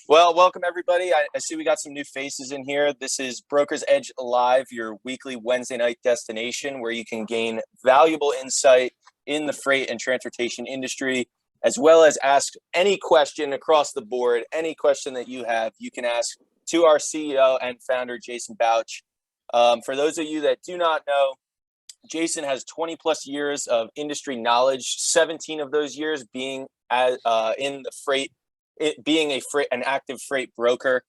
Well, welcome everybody. I see we got some new faces in here. This is Broker's Edge Live, your weekly Wednesday night destination where you can gain valuable insight in the freight and transportation industry, as well as ask any question across the board. Any question that you have, you can ask to our CEO and founder, Jason Bouch. For those of you that do not know, Jason has 20 plus years of industry knowledge, 17 of those years being in the freight, being an active freight broker.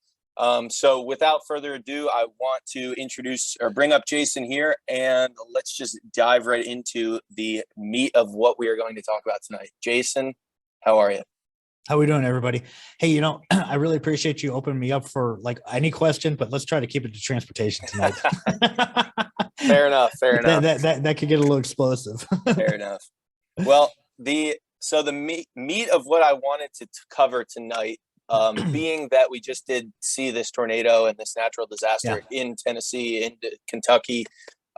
So without further ado, I want to introduce or bring up Jason here, and let's just dive right into the meat of what we are going to talk about tonight. Jason, how are you? How we doing, everybody? Hey, I really appreciate you opening me up for like any question, but let's try to keep it to transportation tonight. Fair enough. That could get a little explosive. Fair enough. Well, the meat of what I wanted to cover tonight, being that we just did see this tornado and this natural disaster in Tennessee, in Kentucky,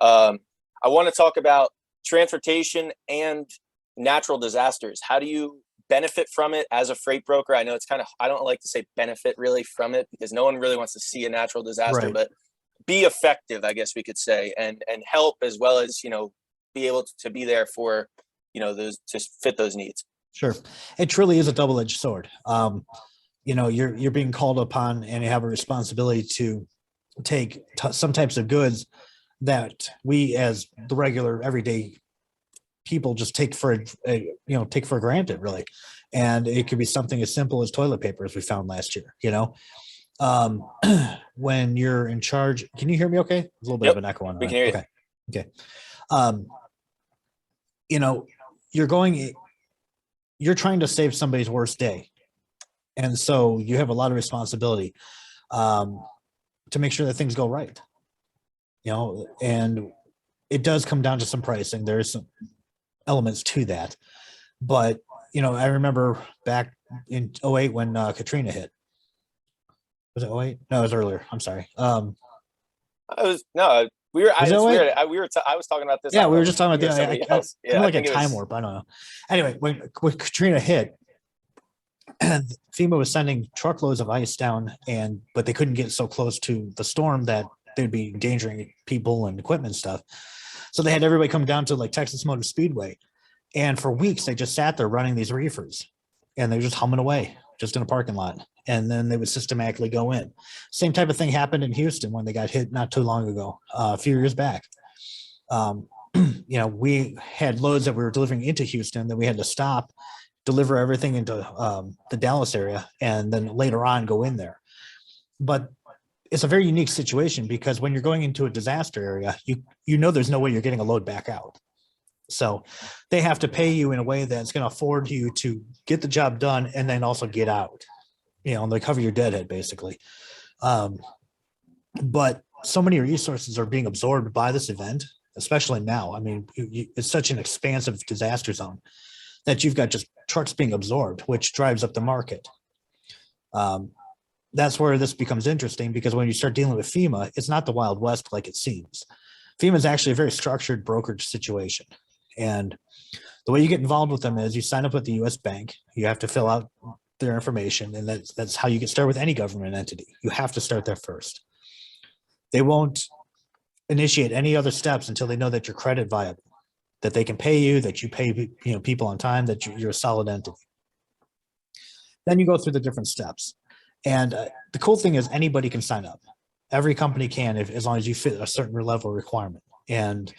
I want to talk about transportation and natural disasters. How do you benefit from it as a freight broker? I know it's I don't like to say benefit really from it because no one really wants to see a natural disaster, but be effective, I guess we could say, and help as well as, be able to be there for, those to fit those needs. Sure. It truly is a double-edged sword. You're being called upon and you have a responsibility to take some types of goods that we as the regular everyday people just take for granted, really. And it could be something as simple as toilet paper, as we found last year. When you're in charge, can you hear me okay? There's a little bit of an echo on. We can hear you. Okay. You're trying to save somebody's worst day. And so you have a lot of responsibility to make sure that things go right. And it does come down to some pricing. There's some elements to that. But, I remember back in 2008 when Katrina hit. Was it 2008? No, it was earlier. I'm sorry. I was talking about this. Yeah, we were just talking about this. I'm like a time warp. I don't know. Anyway, when Katrina hit, and FEMA was sending truckloads of ice down, but they couldn't get so close to the storm that they'd be endangering people and equipment and stuff. So they had everybody come down to like Texas Motor Speedway. And for weeks, they just sat there running these reefers and they were just humming away just in a parking lot. And then they would systematically go in. Same type of thing happened in Houston when they got hit not too long ago, a few years back. We had loads that we were delivering into Houston that we had to stop, deliver everything into the Dallas area, and then later on go in there. But it's a very unique situation because when you're going into a disaster area, there's no way you're getting a load back out. So they have to pay you in a way that's going to afford you to get the job done and then also get out. And they cover your deadhead basically. But so many resources are being absorbed by this event, especially now. I mean, it's such an expansive disaster zone that you've got just trucks being absorbed, which drives up the market. That's where this becomes interesting because when you start dealing with FEMA, it's not the Wild West like it seems. FEMA is actually a very structured brokerage situation. And the way you get involved with them is you sign up with the U.S. Bank. You have to fill out their information, and that's how you get started with any government entity. You have to start there first. They won't initiate any other steps until they know that you're credit viable, that they can pay you, that you pay people on time, that you're a solid entity. Then you go through the different steps. And the cool thing is anybody can sign up. Every company can, as long as you fit a certain level of requirement. And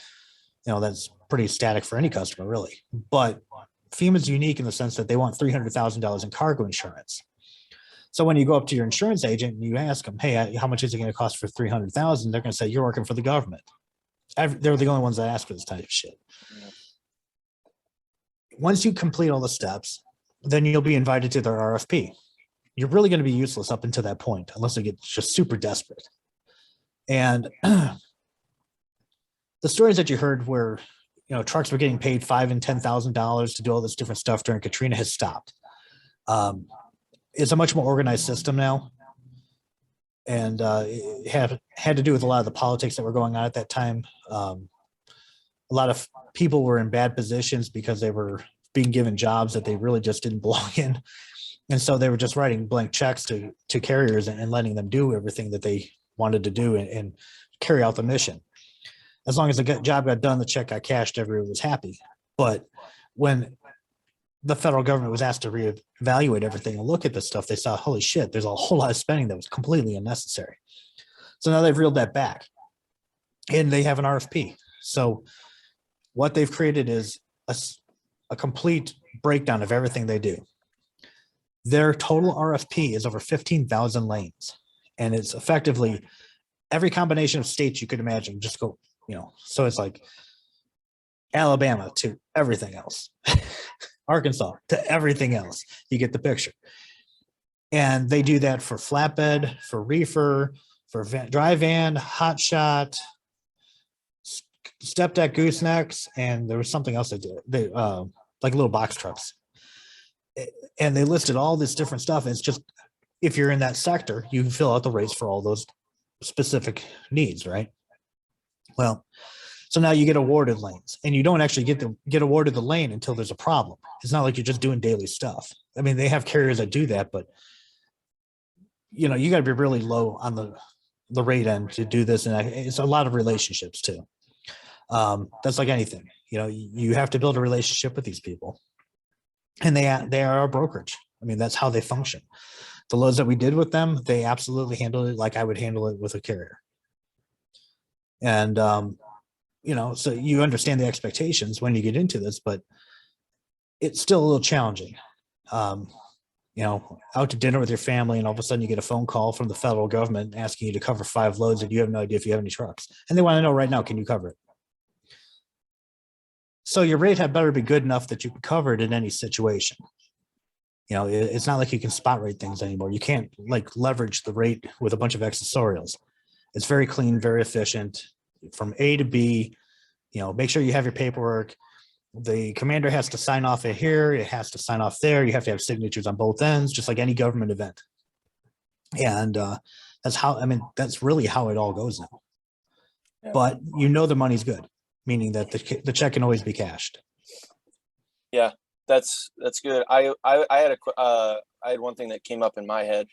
that's pretty static for any customer, really. But FEMA is unique in the sense that they want $300,000 in cargo insurance. So when you go up to your insurance agent and you ask them, hey, how much is it going to cost for $300,000? They're going to say, you're working for the government. They're the only ones that ask for this type of shit. Yeah. Once you complete all the steps, then you'll be invited to their RFP. You're really going to be useless up until that point, unless they get just super desperate. And the stories that you heard where, trucks were getting paid $5,000 and $10,000 to do all this different stuff during Katrina has stopped. It's a much more organized system now. And it had to do with a lot of the politics that were going on at that time. A lot of people were in bad positions because they were being given jobs that they really just didn't belong in. And so they were just writing blank checks to carriers and letting them do everything that they wanted to do and carry out the mission. As long as the job got done, the check got cashed, everyone was happy. But when the federal government was asked to reevaluate everything and look at this stuff, they saw, holy shit, there's a whole lot of spending that was completely unnecessary. So now they've reeled that back and they have an RFP. So what they've created is a complete breakdown of everything they do. Their total RFP is over 15,000 lanes. And it's effectively every combination of states you could imagine. Just go, so it's like Alabama to everything else, Arkansas to everything else. You get the picture. And they do that for flatbed, for reefer, for dry van, hot shot, step deck goosenecks, and there was something else they did. They like little box trucks. And they listed all this different stuff. And it's just, if you're in that sector, you can fill out the rates for all those specific needs, right? Well, so now you get awarded lanes, and you don't actually get awarded the lane until there's a problem. It's not like you're just doing daily stuff. I mean, they have carriers that do that, but you got to be really low on the rate end to do this, and it's a lot of relationships too. That's like anything. You have to build a relationship with these people, and they are a brokerage. I mean, that's how they function. The loads that we did with them, they absolutely handled it like I would handle it with a carrier. And so you understand the expectations when you get into this, but it's still a little challenging. Out to dinner with your family, and all of a sudden you get a phone call from the federal government asking you to cover 5 loads, and you have no idea if you have any trucks, and they want to know right now, can you cover it? So your rate had better be good enough that you can cover it in any situation. It's not like you can spot rate things anymore. You can't leverage the rate with a bunch of accessorials. It's very clean, very efficient from A to B. Make sure you have your paperwork. The commander has to sign off it here. It has to sign off there. You have to have signatures on both ends, just like any government event. And that's really how it all goes now. Yeah. But the money's good, meaning that the check can always be cashed. Yeah, that's good. I had one thing that came up in my head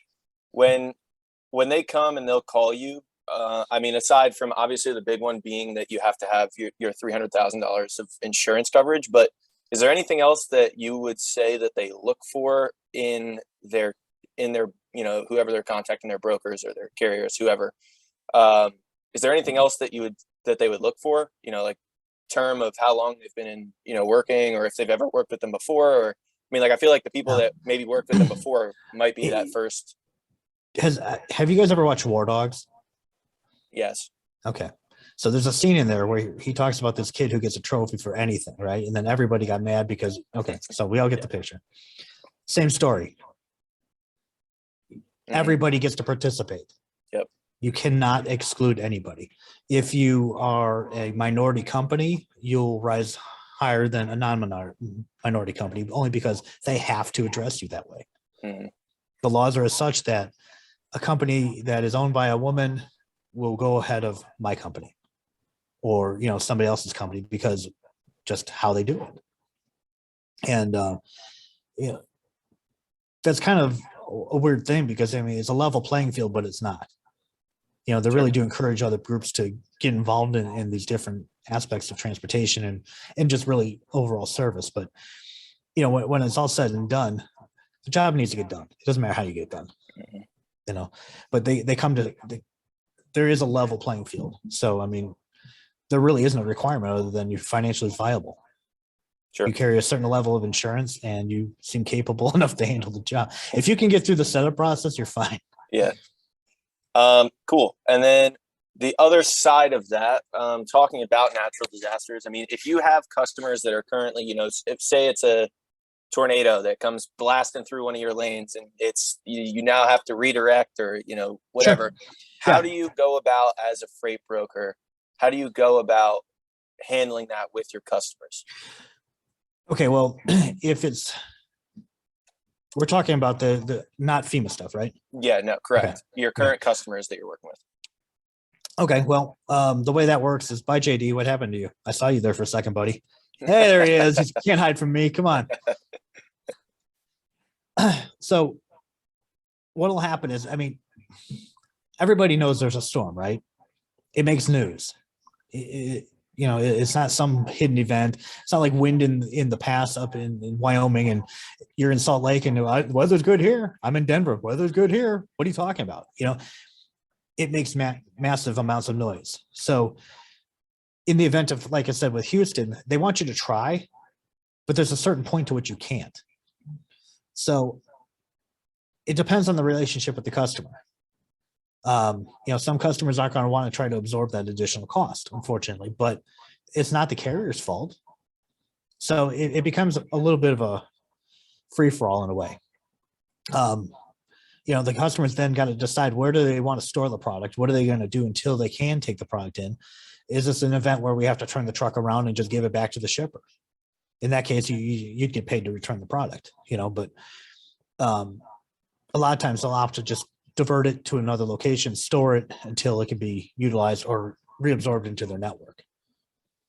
when they come and they'll call you. Aside from obviously the big one being that you have to have your $300,000 of insurance coverage, but is there anything else that you would say that they look for in their whoever they're contacting, their brokers or their carriers, whoever? Is there anything else that they would look for? Like term of how long they've been in working, or if they've ever worked with them before, or I feel like the people that maybe worked with them before might be that first. Have you guys ever watched War Dogs? Yes. Okay. So there's a scene in there where he talks about this kid who gets a trophy for anything, right? And then everybody got mad because, so we all get the picture. Same story. Mm-hmm. Everybody gets to participate. Yep. You cannot exclude anybody. If you are a minority company, you'll rise higher than a non-minority company, only because they have to address you that way. Mm-hmm. The laws are as such that a company that is owned by a woman will go ahead of my company or, somebody else's company, because just how they do it. And, that's kind of a weird thing, because it's a level playing field, but it's not. They really do encourage other groups to get involved in these different aspects of transportation and just really overall service. But, when it's all said and done, the job needs to get done. It doesn't matter how you get it done, but they come to, there is a level playing field. So, there really isn't a requirement other than you're financially viable. Sure. You carry a certain level of insurance and you seem capable enough to handle the job. If you can get through the setup process, you're fine. Yeah. Cool. And then the other side of that, talking about natural disasters. If you have customers that are currently, if say it's a tornado that comes blasting through one of your lanes and it's, you now have to redirect or, whatever. Sure. How do you go about, as a freight broker, how do you go about handling that with your customers? Okay, well, we're talking about the not FEMA stuff, right? Yeah, no, correct. Okay. Your current customers that you're working with. Okay, well, the way that works is, by JD, what happened to you? I saw you there for a second, buddy. Hey, there he is. You can't hide from me. Come on. So what'll happen is, I mean, everybody knows there's a storm, right? It makes news. It's not some hidden event. It's not like wind in the pass up in Wyoming, and you're in Salt Lake and weather's good here. I'm in Denver. Weather's good here. What are you talking about? It makes massive amounts of noise. So in the event of, like I said, with Houston, they want you to try, but there's a certain point to which you can't. So it depends on the relationship with the customer. Some customers aren't going to want to try to absorb that additional cost, unfortunately, but it's not the carrier's fault. So it becomes a little bit of a free for all in a way. The customers then got to decide, where do they want to store the product? What are they going to do until they can take the product in? Is this an event where we have to turn the truck around and just give it back to the shipper? In that case, you'd get paid to return the product, but a lot of times they'll opt to just divert it to another location, store it until it can be utilized or reabsorbed into their network.